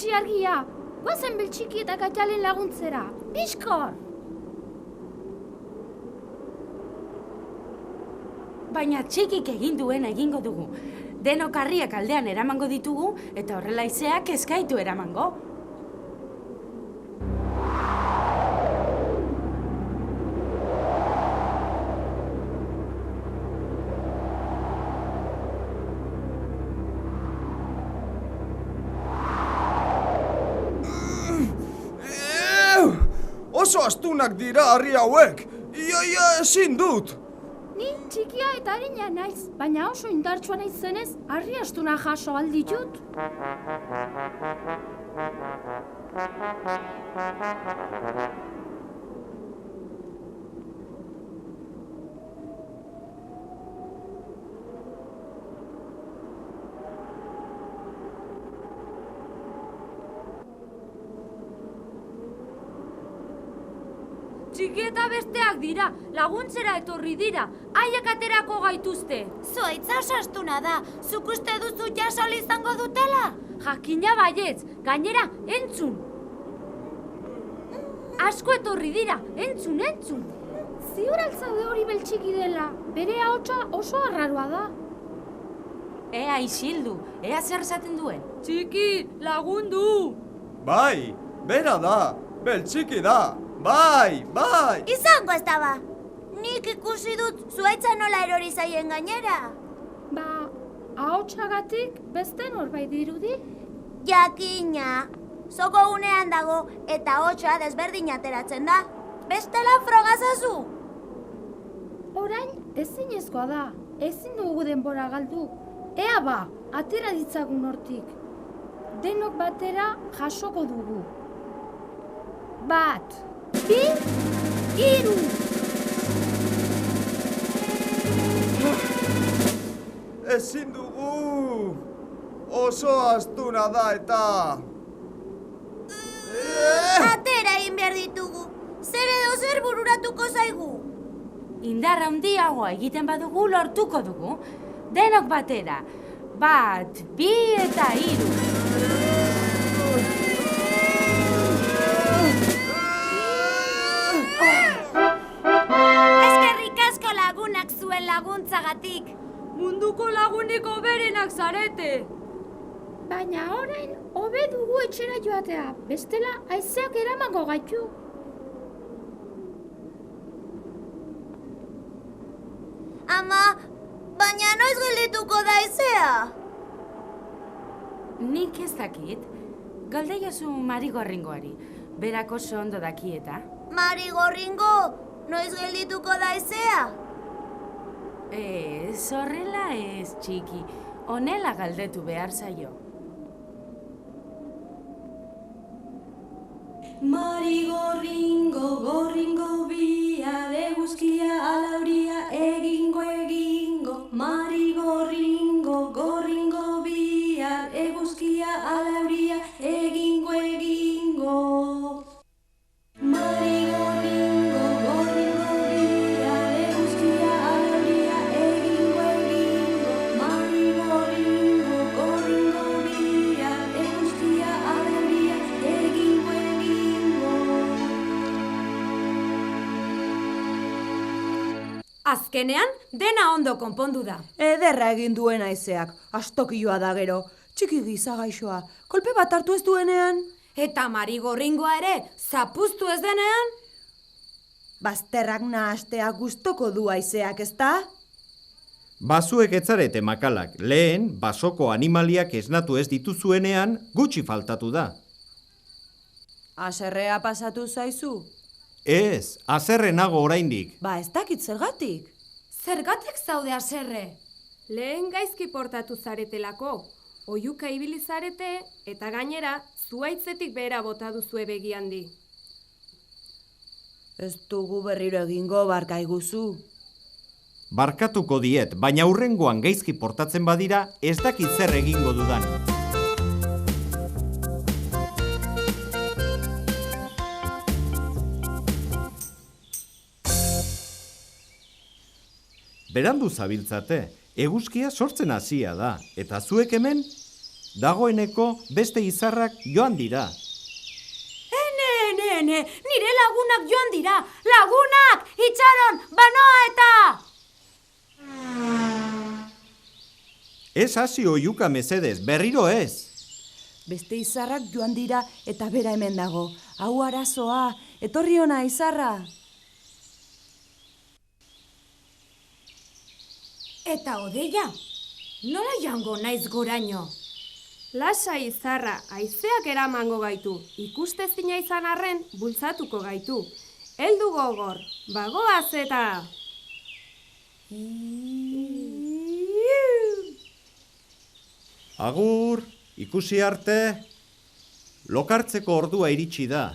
hasi argia. Guazen Beltxiki eta Katalen laguntzera. Bizkor! Baina txikik egin duena egingo dugu. Denok harriak aldean eramango ditugu eta horrela haizeak eskaitu eramango. Oso astunak dira harri hauek. Ia ezin dut. Ni txikia eta arina naiz, baina oso indartsua naiz zenez, harri astuna jaso alditut. Txiki eta besteak dira, laguntzera etorri dira, haiek aterako gaituzte. Zuaitza oso astuna da, zuk uste duzu jasol izango dutela? Jakina baietz, gainera, entzun. Asko etorri dira, entzun. Ziur altzaude hori Beltxiki dela, bere ahotsa oso arraroa da. Ea isildu, ea zer esaten duen. Txiki, lagundu! Bai, bera da, Beltxiki da. Bai! Izango ez da ba. Nik ikusi dut zuaitza nola erori zaien gainera. Ba, ahotsagatik beste norbait dirudi? Jakina, zoko unean dago eta ahotsa desberdin ateratzen da. Bestela frogazazu. Orain ezinezkoa da, ezin dugu denbora galdu. Ea ba, atera ditzagun hortik. Denok batera jasoko dugu. 1, 2, 3. Ezin dugu. Oso astuna da eta... Atera egin behar ditugu. Zer edo zer bururatuko zaigu. Indar handiagoa egiten badugu lortuko dugu. Denok batera. 1, 2 eta 3. Lagunak zuen laguntzagatik. Munduko lagunik hoberenak zarete. Baina orain hobe dugu etxera joatea, bestela haizeak eramango gaitu. Ama, baina noiz geldituko da haizea? Nik ez dakit. Galdeiozu Marigorringoari. Berak oso ondo dakieta. Marigorringo, noiz geldituko da haizea? Horrela ez, txiki. Honela galdetu behar zaio. Marigorringo, gorringo bia, eguzkia alauria egingo. Marigorringo, gorringo bia, eguzkia alauria egingo. Marigorringo, gorringo bia, eguzkia alauria egingo. Marigorringo, gorringo bia, eguzkia alauria egingo. Azkenean, dena ondo konpondu da. Ederra egin duen haizeak, astokioa da gero. Txiki giza gaixoa, kolpe bat hartu ez duenean. Eta Marigorringoa ere, zapuztu ez denean? Bazterrak nahastea gustoko du haizeak, ezta? Bazuek etzarete makalak, lehen basoko animaliak esnatu ez dituzuenean gutxi faltatu da. Haserrea pasatu zaizu? Ez, haserrenago oraindik. Ba, ez dakit zergatik. Zergatik zaude haserre? Lehen gaizki portatu zaretelako. Oihuka ibili zarete eta gainera zuaitzetik behera bota duzue begi handi. Ez dugu berriro egingo barkaiguzu. Barkatuko diet, baina hurrengoan gaizki portatzen badira ez dakit zer egingo dudan. Berandu zabiltzate, eguzkia sortzen hasia da, eta zuek hemen dagoeneko beste izarrak joan dira. Nire lagunak joan dira! Lagunak! Itxaron! Banoa eta! Ez hasi oihuka mesedez, berriro ez. Beste izarrak joan dira eta bera hemen dago. Hau arazoa, etorri ona izarra. Eta odeia, nola jango naiz goraino? Lasa izarra, haizeak eramango gaitu. Ikustezina izan arren, bultzatuko gaitu. Heldu gogor, bagoaz eta... Agur, ikusi arte, lokartzeko ordua iritsi da.